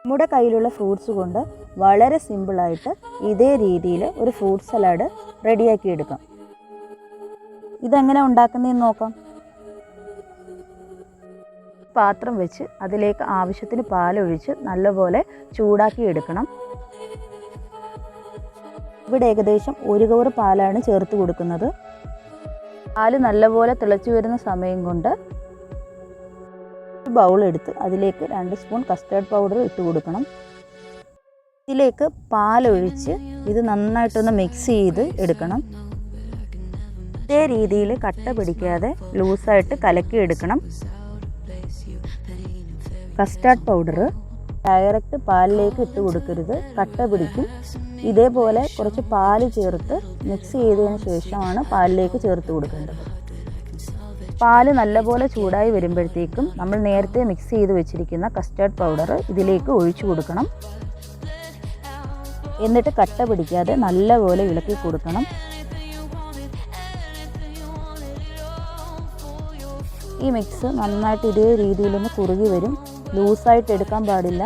നമ്മുടെ കയ്യിലുള്ള ഫ്രൂട്ട്സ് കൊണ്ട് വളരെ സിമ്പിളായിട്ട് ഇതേ രീതിയിൽ ഒരു ഫ്രൂട്ട് സലാഡ് റെഡിയാക്കി എടുക്കാം. ഇതെങ്ങനെ ഉണ്ടാക്കുന്നതെന്ന് നോക്കാം. പാത്രം വെച്ച് അതിലേക്ക് ആവശ്യത്തിന് പാലൊഴിച്ച് നല്ലപോലെ ചൂടാക്കി എടുക്കണം. ഇവിടെ ഏകദേശം 1 കവർ പാലാണ് ചേർത്ത് കൊടുക്കുന്നത്. പാല് നല്ലപോലെ തിളച്ചു വരുന്ന സമയം കൊണ്ട് ഒരു ബൗൾ എടുത്ത് അതിലേക്ക് 2 സ്പൂൺ കസ്റ്റേർഡ് പൗഡർ ഇട്ട് കൊടുക്കണം. ഇതിലേക്ക് പാലൊഴിച്ച് ഇത് നന്നായിട്ടൊന്ന് മിക്സ് ചെയ്ത് എടുക്കണം. ഇതേ രീതിയിൽ കട്ട പിടിക്കാതെ ലൂസായിട്ട് കലക്കി എടുക്കണം. കസ്റ്റാർഡ് പൗഡർ ഡയറക്റ്റ് പാലിലേക്ക് ഇട്ട് കൊടുക്കരുത്, കട്ട പിടിക്കും. ഇതേപോലെ കുറച്ച് പാല് ചേർത്ത് മിക്സ് ചെയ്തതിന് ശേഷമാണ് പാലിലേക്ക് ചേർത്ത് കൊടുക്കേണ്ടത്. പാല് നല്ലപോലെ ചൂടായി വരുമ്പോഴത്തേക്കും നമ്മൾ നേരത്തെ മിക്സ് ചെയ്ത് വെച്ചിരിക്കുന്ന കസ്റ്റാർഡ് പൗഡർ ഇതിലേക്ക് ഒഴിച്ചു കൊടുക്കണം. എന്നിട്ട് കട്ട പിടിക്കാതെ നല്ലപോലെ ഇളക്കി കൊടുക്കണം. ഈ മിക്സ് നന്നായിട്ട് ഇതേ രീതിയിലൊന്ന് കുറുകി വരും. ലൂസായിട്ട് എടുക്കാൻ പാടില്ല.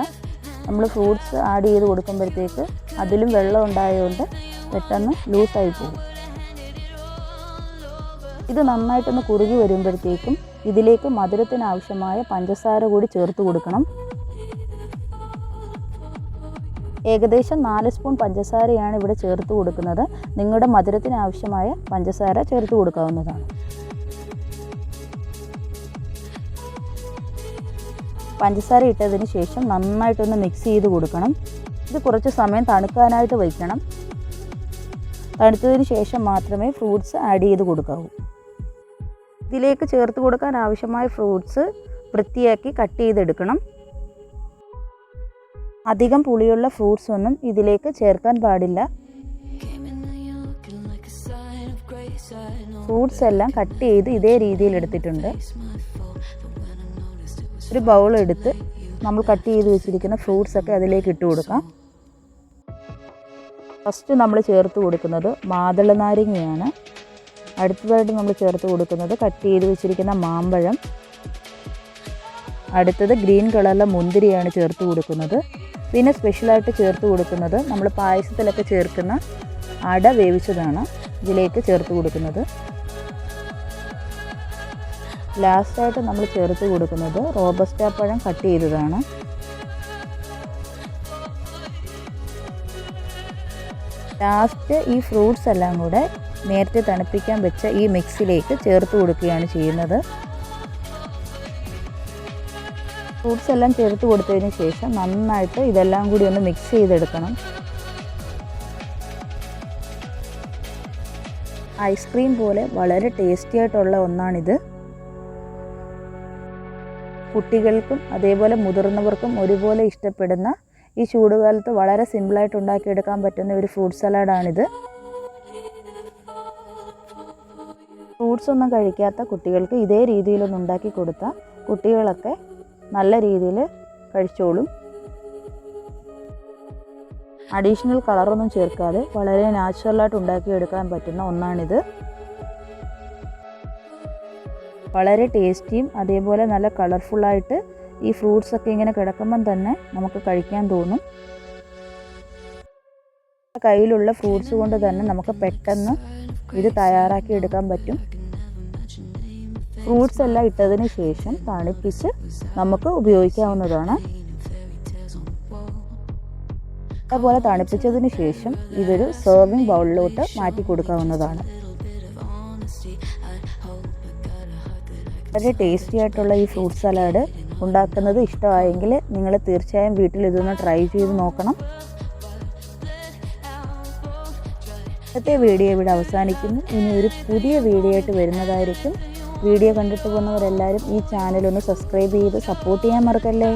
നമ്മൾ ഫ്രൂട്ട്സ് ആഡ് ചെയ്ത് കൊടുക്കുമ്പോഴത്തേക്ക് അതിലും വെള്ളം ഉണ്ടായതുകൊണ്ട് പെട്ടെന്ന് ലൂസായി പോകും. ഇത് നന്നായിട്ടൊന്ന് കുറുകി വരുമ്പോഴത്തേക്കും ഇതിലേക്ക് മധുരത്തിന് ആവശ്യമായ പഞ്ചസാര കൂടി ചേർത്ത് കൊടുക്കണം. ഏകദേശം 4 സ്പൂൺ പഞ്ചസാരയാണ് ഇവിടെ ചേർത്ത് കൊടുക്കുന്നത്. നിങ്ങളുടെ മധുരത്തിന് ആവശ്യമായ പഞ്ചസാര ചേർത്ത് കൊടുക്കാവുന്നതാണ്. പഞ്ചസാര ഇട്ടതിന് ശേഷം നന്നായിട്ടൊന്ന് മിക്സ് ചെയ്ത് കൊടുക്കണം. ഇത് കുറച്ച് സമയം തണുക്കാനായിട്ട് വയ്ക്കണം. തണുത്തതിന് ശേഷം മാത്രമേ ഫ്രൂട്ട്സ് ആഡ് ചെയ്ത് കൊടുക്കാവൂ. ഇതിലേക്ക് ചേർത്ത് കൊടുക്കാൻ ആവശ്യമായ ഫ്രൂട്ട്സ് വൃത്തിയാക്കി കട്ട് ചെയ്തെടുക്കണം. അധികം പുളിയുള്ള ഫ്രൂട്ട്സ് ഒന്നും ഇതിലേക്ക് ചേർക്കാൻ പാടില്ല. ഫ്രൂട്ട്സ് എല്ലാം കട്ട് ചെയ്ത് ഇതേ രീതിയിൽ എടുത്തിട്ടുണ്ട്. ഒരു ബൗൾ എടുത്ത് നമ്മൾ കട്ട് ചെയ്ത് വെച്ചിരിക്കുന്ന ഫ്രൂട്ട്സ് ഒക്കെ അതിലേക്ക് ഇട്ട് കൊടുക്കാം. ഫസ്റ്റ് നമ്മൾ ചേർത്ത് കൊടുക്കുന്നത് മാതള നാരങ്ങയാണ്. അടുത്തതായിട്ട് നമ്മൾ ചേർത്ത് കൊടുക്കുന്നത് കട്ട് ചെയ്ത് വെച്ചിരിക്കുന്ന മാമ്പഴം. അടുത്തത് ഗ്രീൻ കളറിലെ മുന്തിരിയാണ് ചേർത്ത് കൊടുക്കുന്നത്. പിന്നെ സ്പെഷ്യലായിട്ട് ചേർത്ത് കൊടുക്കുന്നത് നമ്മൾ പായസത്തിലൊക്കെ ചേർക്കുന്ന അട വേവിച്ചതാണ് ഇതിലേക്ക് ചേർത്ത് കൊടുക്കുന്നത്. ലാസ്റ്റായിട്ട് നമ്മൾ ചേർത്ത് കൊടുക്കുന്നത് റോബസ്റ്റ പഴം കട്ട് ചെയ്തതാണ്. ലാസ്റ്റ് ഈ ഫ്രൂട്ട്സ് എല്ലാം കൂടെ നേരത്തെ തണുപ്പിക്കാൻ വെച്ച ഈ മിക്സിലേക്ക് ചേർത്ത് കൊടുക്കുകയാണ് ചെയ്യുന്നത്. ഫ്രൂട്ട്സ് എല്ലാം ചേർത്ത് കൊടുത്തതിന് ശേഷം നന്നായിട്ട് ഇതെല്ലാം കൂടി ഒന്ന് മിക്സ് ചെയ്തെടുക്കണം. ഐസ്ക്രീം പോലെ വളരെ ടേസ്റ്റി ആയിട്ടുള്ള ഒന്നാണിത്. കുട്ടികൾക്കും അതേപോലെ മുതിർന്നവർക്കും ഒരുപോലെ ഇഷ്ടപ്പെടുന്ന ഈ ചൂടുകാലത്ത് വളരെ സിമ്പിളായിട്ട് ഉണ്ടാക്കിയെടുക്കാൻ പറ്റുന്ന ഒരു ഫ്രൂട്ട് സലാഡാണിത്. ഫ്രൂട്ട്സ് ഒന്നും കഴിക്കാത്ത കുട്ടികൾക്ക് ഇതേ രീതിയിലൊന്ന് ഉണ്ടാക്കി കൊടുത്താൽ കുട്ടികളൊക്കെ നല്ല രീതിയിൽ കഴിച്ചോളും. അഡീഷണൽ കളറൊന്നും ചേർക്കാതെ വളരെ നാച്ചുറലായിട്ട് ഉണ്ടാക്കിയെടുക്കാൻ പറ്റുന്ന ഒന്നാണിത്. വളരെ ടേസ്റ്റിയും അതേപോലെ നല്ല കളർഫുള്ളായിട്ട് ഈ ഫ്രൂട്ട്സൊക്കെ ഇങ്ങനെ കിടക്കുമ്പം തന്നെ നമുക്ക് കഴിക്കാൻ തോന്നും. കയ്യിലുള്ള ഫ്രൂട്ട്സ് കൊണ്ട് തന്നെ നമുക്ക് പെട്ടെന്ന് ഇത് തയ്യാറാക്കി എടുക്കാൻ പറ്റും. ഫ്രൂട്ട്സ് എല്ലാം ഇട്ടതിന് ശേഷം തണുപ്പിച്ച് നമുക്ക് ഉപയോഗിക്കാവുന്നതാണ്. അതുപോലെ തണുപ്പിച്ചതിന് ശേഷം ഇതൊരു സെർവിങ് ബൗളിലോട്ട് മാറ്റി കൊടുക്കാവുന്നതാണ്. വളരെ ടേസ്റ്റി ആയിട്ടുള്ള ഈ ഫ്രൂട്ട് സലാഡ് ഉണ്ടാക്കുന്നത് ഇഷ്ടമായെങ്കിൽ നിങ്ങൾ തീർച്ചയായും വീട്ടിൽ ഇതൊന്ന് ട്രൈ ചെയ്ത് നോക്കണം. ഇന്നത്തെ വീഡിയോ ഇവിടെ അവസാനിക്കുന്നു. ഇനി ഒരു പുതിയ വീഡിയോ ആയിട്ട് വരുന്നതായിരിക്കും. വീഡിയോ കണ്ടിട്ട് പോകുന്നവരെല്ലാവരും ഈ ചാനൽ ഒന്ന് സബ്സ്ക്രൈബ് ചെയ്ത് സപ്പോർട്ട് ചെയ്യാൻ മറക്കല്ലേ.